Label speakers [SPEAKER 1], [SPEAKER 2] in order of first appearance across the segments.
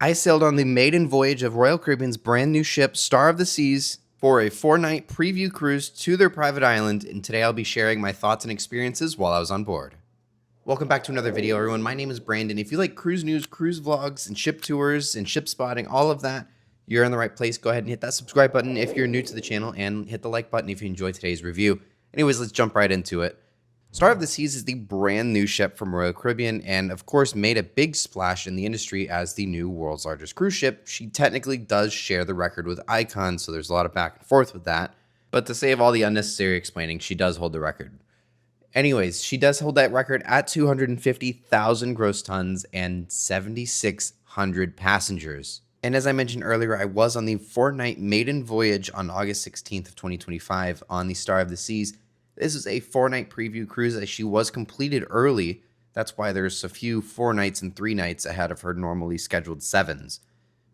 [SPEAKER 1] I sailed on the maiden voyage of Royal Caribbean's brand new ship, Star of the Seas, for a 4-night preview cruise to their private island, and today I'll be sharing my thoughts and experiences while I was on board. Welcome back to another video, everyone. My name is Brandon. If you like cruise news, cruise vlogs, and ship tours, and ship spotting, all of that, you're in the right place. Go ahead and hit that subscribe button if you're new to the channel, and hit the like button if you enjoyed today's review. Anyways, let's jump right into it. Star of the Seas is the brand new ship from Royal Caribbean and, of course, made a big splash in the industry as the new world's largest cruise ship. She technically does share the record with Icon, so there's a lot of back and forth with that. But to save all the unnecessary explaining, she does hold the record. Anyways, she does hold that record at 250,000 gross tons and 7,600 passengers. And as I mentioned earlier, I was on the 4-night maiden voyage on August 16th of 2025 on the Star of the Seas. This is a 4-night preview cruise as she was completed early. That's why there's a few 4 nights and 3 nights ahead of her normally scheduled 7s.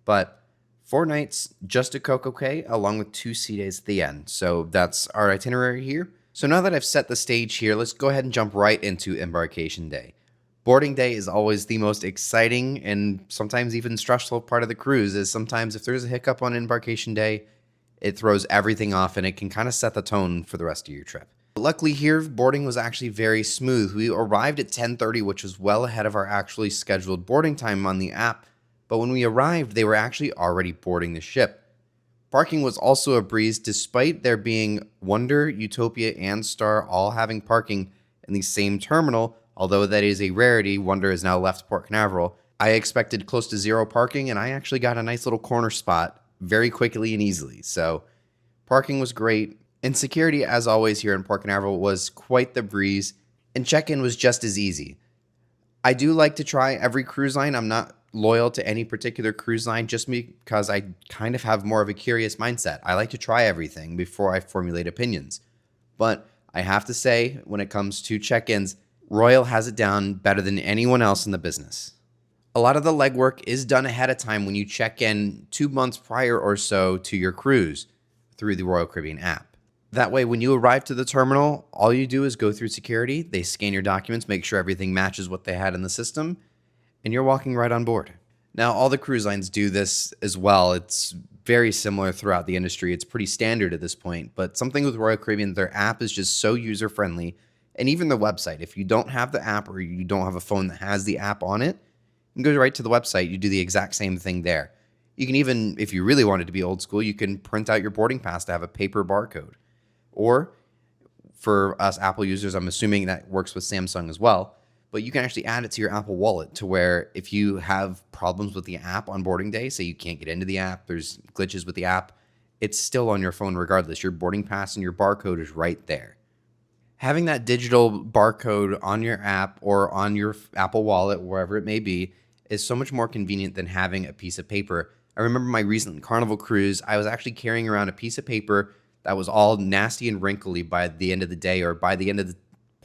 [SPEAKER 1] But 4 nights just to Coco Cay along with 2 sea days at the end. So that's our itinerary here. So now that I've set the stage here, let's go ahead and jump right into Embarkation Day. Boarding day is always the most exciting and sometimes even stressful part of the cruise, as sometimes if there's a hiccup on Embarkation Day, it throws everything off and it can kind of set the tone for the rest of your trip. Luckily here, boarding was actually very smooth. We arrived at 10:30, which was well ahead of our actually scheduled boarding time on the app, but when we arrived, they were actually already boarding the ship. Parking was also a breeze, despite there being Wonder, Utopia, and Star all having parking in the same terminal. Although that is a rarity, Wonder has now left Port Canaveral. I expected close to 0 parking, and I actually got a nice little corner spot very quickly and easily. So parking was great. And security, as always here in Port Canaveral, was quite the breeze, and check-in was just as easy. I do like to try every cruise line. I'm not loyal to any particular cruise line just because I kind of have more of a curious mindset. I like to try everything before I formulate opinions. But I have to say, when it comes to check-ins, Royal has it down better than anyone else in the business. A lot of the legwork is done ahead of time when you check in 2 months prior or so to your cruise through the Royal Caribbean app. That way, when you arrive to the terminal, all you do is go through security, they scan your documents, make sure everything matches what they had in the system, and you're walking right on board. Now, all the cruise lines do this as well. It's very similar throughout the industry. It's pretty standard at this point, but something with Royal Caribbean, their app is just so user-friendly, and even the website. If you don't have the app or you don't have a phone that has the app on it, you can go right to the website. You do the exact same thing there. You can even, if you really wanted to be old school, you can print out your boarding pass to have a paper barcode. Or for us Apple users, I'm assuming that works with Samsung as well, but you can actually add it to your Apple Wallet to where if you have problems with the app on boarding day, say you can't get into the app, there's glitches with the app, it's still on your phone regardless. Your boarding pass and your barcode is right there. Having that digital barcode on your app or on your Apple Wallet, wherever it may be, is so much more convenient than having a piece of paper. I remember my recent Carnival cruise, I was actually carrying around a piece of paper that was all nasty and wrinkly by the end of the day, or by the end of the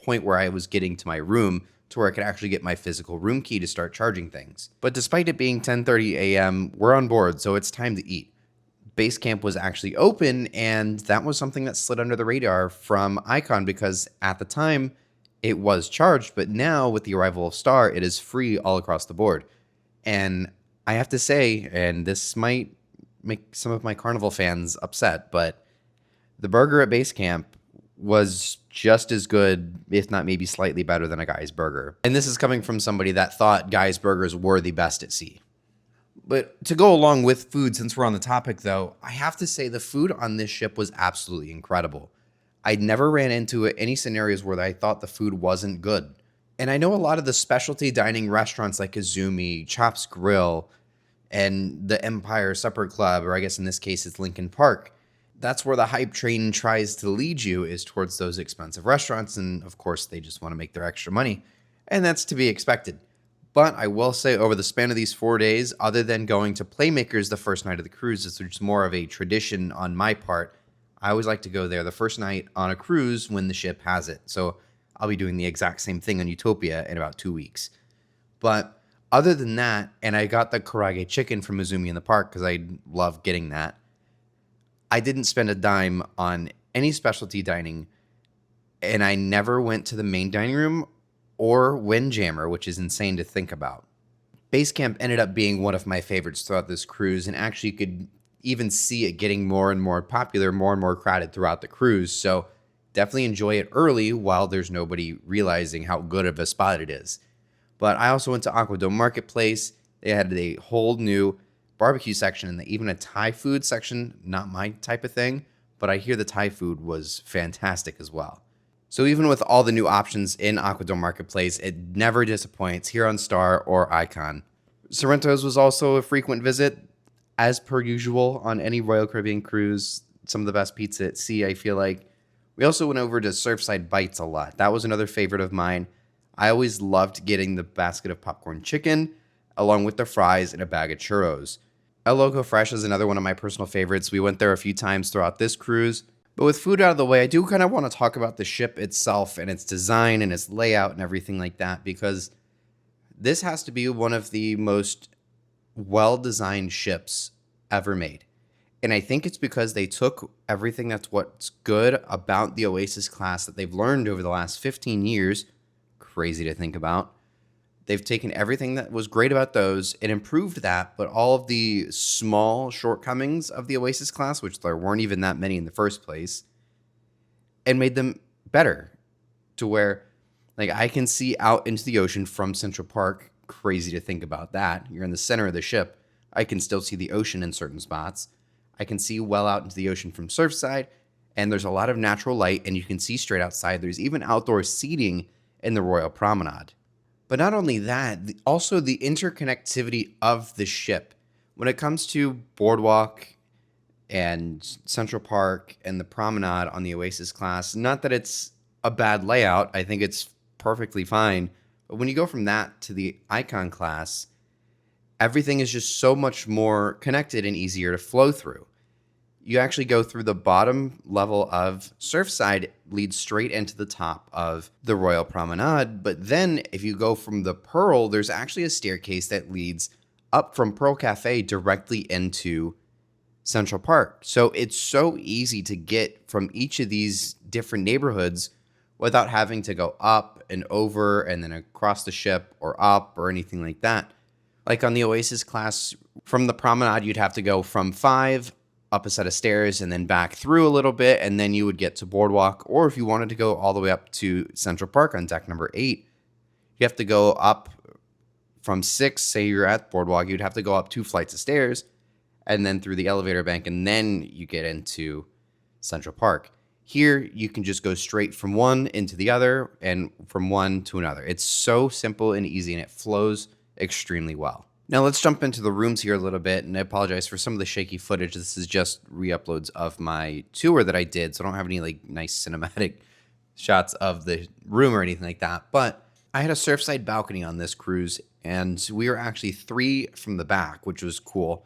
[SPEAKER 1] point where I was getting to my room to where I could actually get my physical room key to start charging things. But despite it being 10:30 a.m., we're on board, so it's time to eat. Base camp was actually open, and that was something that slid under the radar from Icon because at the time it was charged, but now with the arrival of Star, it is free all across the board. And I have to say, and this might make some of my Carnival fans upset, but the burger at base camp was just as good, if not maybe slightly better than a Guy's Burger. And this is coming from somebody that thought Guy's Burgers were the best at sea. But to go along with food, since we're on the topic though, I have to say the food on this ship was absolutely incredible. I never ran into any scenarios where I thought the food wasn't good. And I know a lot of the specialty dining restaurants like Izumi, Chops Grill, and the Empire Supper Club, or I guess in this case it's Lincoln Park, that's where the hype train tries to lead you, is towards those expensive restaurants. And of course, they just want to make their extra money. And that's to be expected. But I will say over the span of these 4 days, other than going to Playmakers the first night of the cruise, it's just more of a tradition on my part. I always like to go there the first night on a cruise when the ship has it. So I'll be doing the exact same thing on Utopia in about 2 weeks. But other than that, and I got the karage chicken from Izumi in the park because I love getting that, I didn't spend a dime on any specialty dining, and I never went to the main dining room or Windjammer, which is insane to think about. Base camp ended up being one of my favorites throughout this cruise, and actually you could even see it getting more and more popular, more and more crowded throughout the cruise. So definitely enjoy it early while there's nobody realizing how good of a spot it is. But I also went to Aquadome Marketplace. They had a whole new barbecue section and even a Thai food section. Not my type of thing, but I hear the Thai food was fantastic as well. So even with all the new options in Aquadome Marketplace, it never disappoints here on Star or Icon. Sorrento's was also a frequent visit, as per usual on any Royal Caribbean cruise. Some of the best pizza at sea, I feel like. We also went over to Surfside Bites a lot. That was another favorite of mine. I always loved getting the basket of popcorn chicken, along with the fries and a bag of churros. El Loco Fresh is another one of my personal favorites. We went there a few times throughout this cruise. But with food out of the way, I do kind of want to talk about the ship itself and its design and its layout and everything like that, because this has to be one of the most well-designed ships ever made. And I think it's because they took everything that's what's good about the Oasis class that they've learned over the last 15 years. Crazy to think about. They've taken everything that was great about those and improved that, but all of the small shortcomings of the Oasis class, which there weren't even that many in the first place, and made them better to where, like, I can see out into the ocean from Central Park. Crazy to think about that. You're in the center of the ship. I can still see the ocean in certain spots. I can see well out into the ocean from Surfside, and there's a lot of natural light, and you can see straight outside. There's even outdoor seating in the Royal Promenade. But not only that, also the interconnectivity of the ship. When it comes to Boardwalk and Central Park and the Promenade on the Oasis class, not that it's a bad layout, I think it's perfectly fine. But when you go from that to the Icon class, everything is just so much more connected and easier to flow through. You actually go through the bottom level of Surfside, leads straight into the top of the Royal Promenade. But then if you go from the Pearl, there's actually a staircase that leads up from Pearl Cafe directly into Central Park. So it's so easy to get from each of these different neighborhoods without having to go up and over and then across the ship or up or anything like that. Like on the Oasis class, from the Promenade, you'd have to go from 5 up a set of stairs and then back through a little bit, and then you would get to Boardwalk. Or if you wanted to go all the way up to Central Park on deck number 8, you have to go up from 6, say you're at Boardwalk, you'd have to go up 2 flights of stairs and then through the elevator bank, and then you get into Central Park. Here, you can just go straight from one into the other and from one to another. It's so simple and easy, and it flows extremely well. Now let's jump into the rooms here a little bit, and I apologize for some of the shaky footage. This is just re-uploads of my tour that I did, so I don't have any like nice cinematic shots of the room or anything like that. But I had a Surfside balcony on this cruise, and we were actually 3 from the back, which was cool.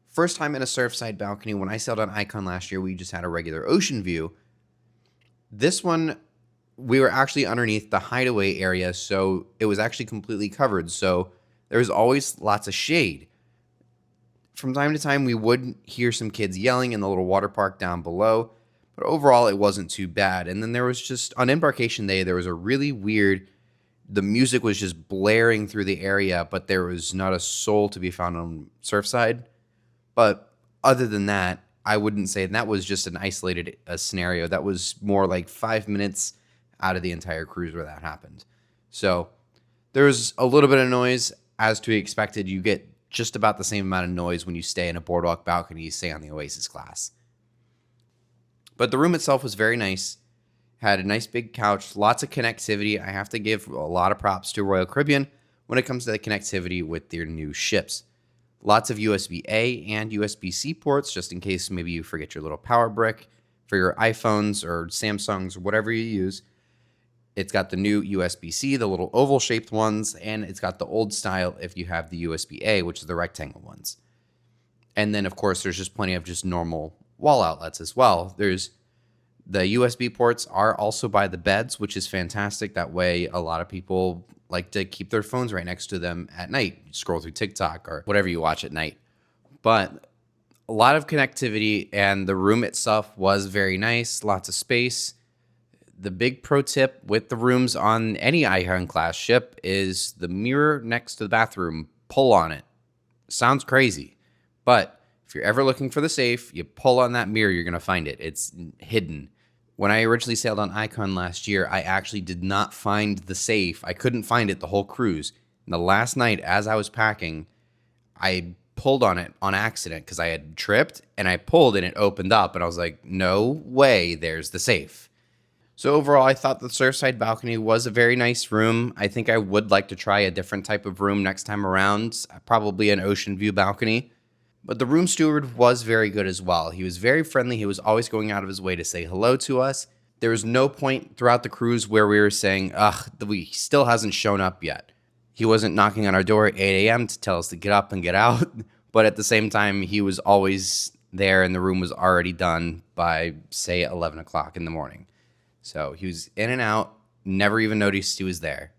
[SPEAKER 1] First time in a Surfside balcony. When I sailed on Icon last year, we just had a regular ocean view. This one, we were actually underneath the hideaway area, so it was actually completely covered. So there was always lots of shade. From time to time, we would hear some kids yelling in the little water park down below, but overall, it wasn't too bad. And then there was just, on Embarkation Day, there was a really weird, the music was just blaring through the area, but there was not a soul to be found on Surfside. But other than that, I wouldn't say that was just an isolated scenario. That was more like 5 minutes out of the entire cruise where that happened. So there was a little bit of noise, as to be expected. You get just about the same amount of noise when you stay in a Boardwalk balcony you stay on the Oasis class. But the room itself was very nice. Had a nice big couch, lots of connectivity. I have to give a lot of props to Royal Caribbean when it comes to the connectivity with their new ships. Lots of USB-A and USB-C ports, just in case maybe you forget your little power brick for your iPhones or Samsungs or whatever you use. It's got the new USB-C, the little oval-shaped ones, and it's got the old style if you have the USB-A, which is the rectangle ones. And then, of course, there's just plenty of just normal wall outlets as well. There's the USB ports are also by the beds, which is fantastic. That way, a lot of people like to keep their phones right next to them at night, scroll through TikTok or whatever you watch at night. But a lot of connectivity, and the room itself was very nice, lots of space. The big pro tip with the rooms on any Icon class ship is the mirror next to the bathroom pull on it. Sounds crazy, but if you're ever looking for the safe, you pull on that mirror, you're going to find it. It's hidden. When I originally sailed on Icon last year, I actually did not find the safe. I couldn't find it the whole cruise. And the last night, as I was packing, I pulled on it on accident because I had tripped, and I pulled and it opened up, and I was like, no way, there's the safe. So overall, I thought the Surfside balcony was a very nice room. I think I would like to try a different type of room next time around, probably an ocean view balcony. But the room steward was very good as well. He was very friendly. He was always going out of his way to say hello to us. There was no point throughout the cruise where we were saying, he still hasn't shown up yet. He wasn't knocking on our door at 8 a.m. to tell us to get up and get out. But at the same time, he was always there and the room was already done by, say, 11 o'clock in the morning. So he was in and out, never even noticed he was there.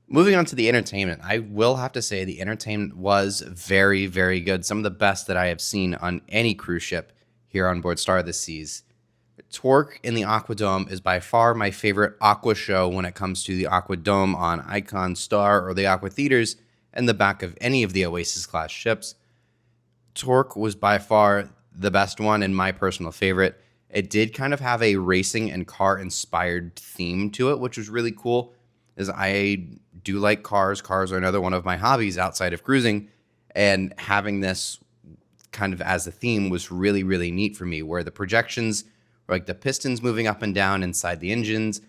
[SPEAKER 1] Moving on to the entertainment, I will have to say the entertainment was very, very good. Some of the best that I have seen on any cruise ship here on board Star of the Seas. Torque in the Aquadome is by far my favorite aqua show when it comes to the Aquadome on Icon, Star, or the Aqua Theaters and the back of any of the Oasis class ships. Torque was by far the best one and my personal favorite. It did kind of have a racing and car inspired theme to it, which was really cool, as I do like cars. Cars are another one of my hobbies outside of cruising, and having this kind of as a theme was really, really neat for me, where the projections were like the pistons moving up and down inside the engines,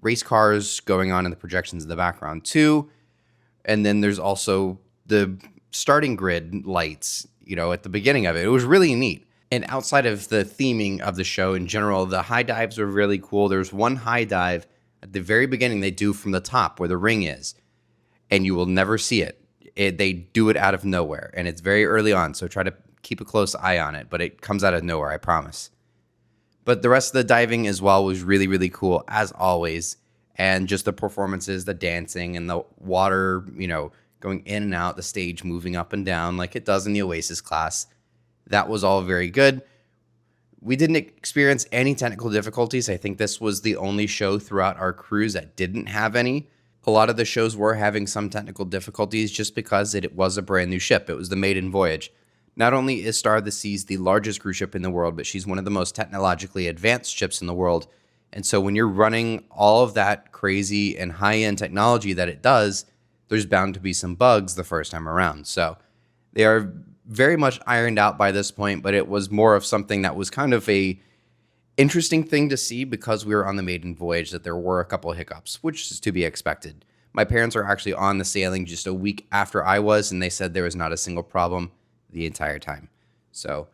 [SPEAKER 1] race cars going on in the projections in the background too. And then there's also the starting grid lights, at the beginning of it. It was really neat. And outside of the theming of the show in general, the high dives were really cool. There's one high dive at the very beginning they do from the top where the ring is, and you will never see it. They do it out of nowhere, and it's very early on, so try to keep a close eye on it, but it comes out of nowhere, I promise. But the rest of the diving as well was really, really cool, as always, and just the performances, the dancing, and the water, going in and out, the stage moving up and down like it does in the Oasis class. That was all very good. We didn't experience any technical difficulties. I think this was the only show throughout our cruise that didn't have any. A lot of the shows were having some technical difficulties just because it was a brand new ship. It was the Maiden Voyage. Not only is Star of the Seas the largest cruise ship in the world, but she's one of the most technologically advanced ships in the world. And so when you're running all of that crazy and high-end technology that it does, there's bound to be some bugs the first time around. So they are very much ironed out by this point, but it was more of something that was kind of a interesting thing to see because we were on the Maiden Voyage, that there were a couple of hiccups, which is to be expected. My parents are actually on the sailing just a week after I was, and they said there was not a single problem the entire time. So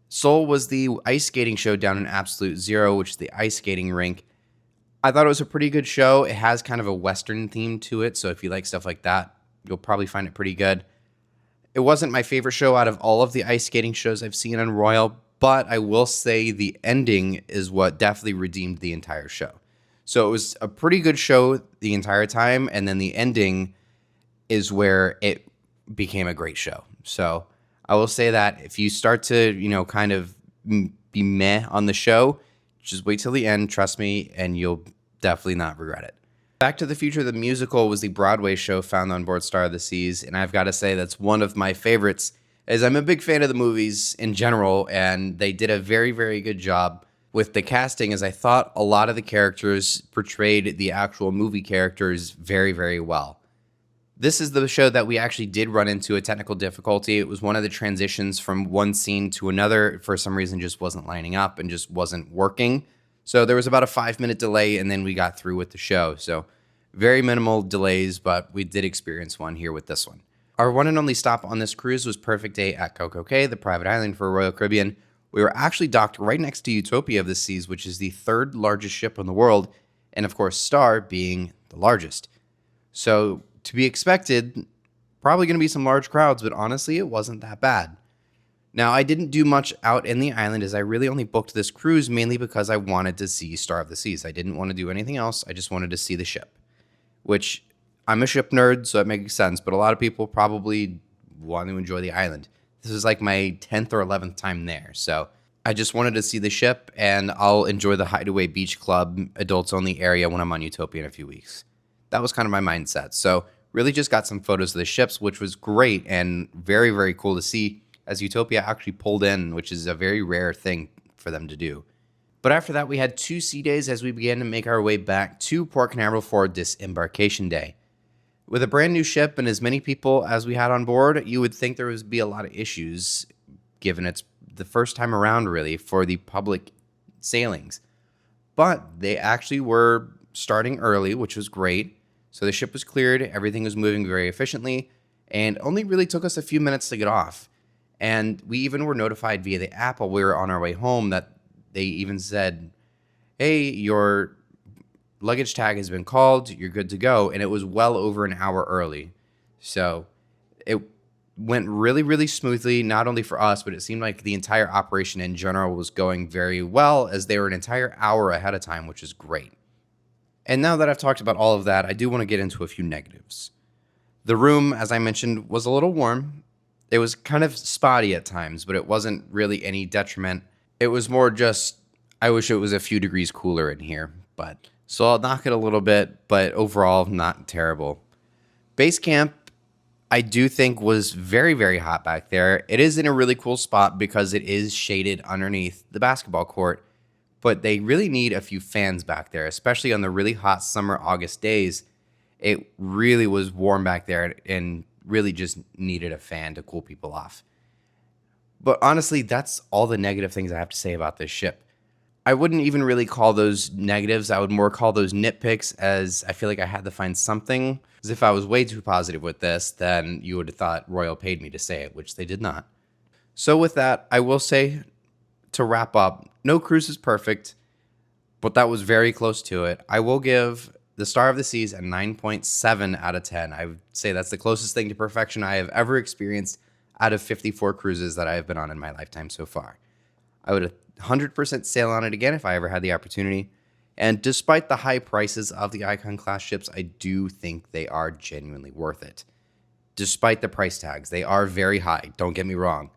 [SPEAKER 1] Seoul was the ice skating show down in Absolute Zero, which is the ice skating rink. I thought it was a pretty good show. It has kind of a Western theme to it, so if you like stuff like that, you'll probably find it pretty good. It wasn't my favorite show out of all of the ice skating shows I've seen on Royal, but I will say the ending is what definitely redeemed the entire show. So it was a pretty good show the entire time, and then the ending is where it became a great show. So I will say that if you start to, kind of be meh on the show, just wait till the end, trust me, and you'll definitely not regret it. Back to the Future, the musical, was the Broadway show found on board Star of the Seas, and I've got to say that's one of my favorites, as I'm a big fan of the movies in general, and they did a very, very good job with the casting, as I thought a lot of the characters portrayed the actual movie characters very, very well. This is the show that we actually did run into a technical difficulty. It was one of the transitions from one scene to another, for some reason just wasn't lining up and just wasn't working. So there was about a 5-minute delay, and then we got through with the show. So very minimal delays, but we did experience one here with this one. Our one and only stop on this cruise was Perfect Day at Coco Cay, the private island for Royal Caribbean. We were actually docked right next to Utopia of the Seas, which is the third largest ship in the world, and of course Star being the largest. So to be expected, probably going to be some large crowds, but honestly, it wasn't that bad. Now, I didn't do much out in the island, as I really only booked this cruise mainly because I wanted to see Star of the Seas. I didn't want to do anything else. I just wanted to see the ship, which I'm a ship nerd, so it makes sense, but a lot of people probably want to enjoy the island. This is like my 10th or 11th time there, so I just wanted to see the ship, and I'll enjoy the Hideaway Beach Club adults-only area when I'm on Utopia in a few weeks. That was kind of my mindset, so really just got some photos of the ships, which was great and very, very cool to see as Utopia actually pulled in, which is a very rare thing for them to do. But after that, we had 2 sea days as we began to make our way back to Port Canaveral for Disembarkation Day. With a brand new ship and as many people as we had on board, you would think there would be a lot of issues, given it's the first time around, really, for the public sailings. But they actually were starting early, which was great. So the ship was cleared, everything was moving very efficiently, and only really took us a few minutes to get off. And we even were notified via the app while we were on our way home that they even said, hey, your luggage tag has been called, you're good to go. And it was well over an hour early. So it went really, really smoothly, not only for us, but it seemed like the entire operation in general was going very well, as they were an entire hour ahead of time, which is great. And now that I've talked about all of that, I do want to get into a few negatives. The room, as I mentioned, was a little warm. It was kind of spotty at times, but it wasn't really any detriment. It was more just, I wish it was a few degrees cooler in here, but so I'll knock it a little bit, but overall, not terrible. Base camp, I do think, was very, very hot back there. It is in a really cool spot because it is shaded underneath the basketball court, but they really need a few fans back there, especially on the really hot summer August days. It really was warm back there and really just needed a fan to cool people off. But honestly, that's all the negative things I have to say about this ship. I wouldn't even really call those negatives. I would more call those nitpicks, as I feel like I had to find something. Because if I was way too positive with this, then you would have thought Royal paid me to say it, which they did not. So with that, I will say, to wrap up, no cruise is perfect, but that was very close to it. I will give the Star of the Seas a 9.7 out of 10. I would say that's the closest thing to perfection I have ever experienced out of 54 cruises that I have been on in my lifetime so far. I would 100% sail on it again if I ever had the opportunity. And despite the high prices of the Icon class ships, I do think they are genuinely worth it. Despite the price tags, they are very high, don't get me wrong.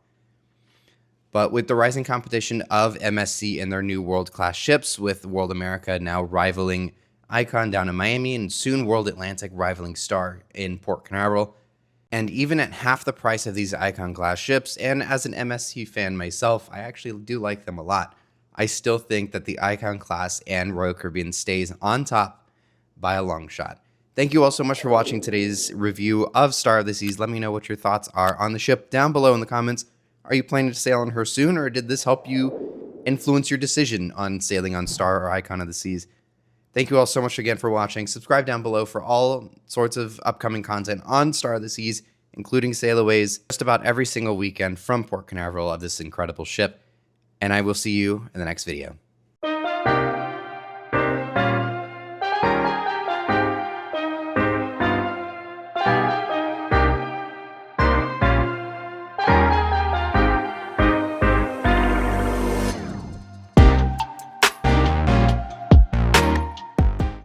[SPEAKER 1] But with the rising competition of MSC and their new world-class ships, with World America now rivaling Icon down in Miami and soon World Atlantic rivaling Star in Port Canaveral, and even at half the price of these Icon class ships, and as an MSC fan myself, I actually do like them a lot. I still think that the Icon class and Royal Caribbean stays on top by a long shot. Thank you all so much for watching today's review of Star of the Seas. Let me know what your thoughts are on the ship down below in the comments. Are you planning to sail on her soon, or did this help you influence your decision on sailing on Star or Icon of the Seas? Thank you all so much again for watching. Subscribe down below for all sorts of upcoming content on Star of the Seas, including sailaways just about every single weekend from Port Canaveral of this incredible ship. And I will see you in the next video.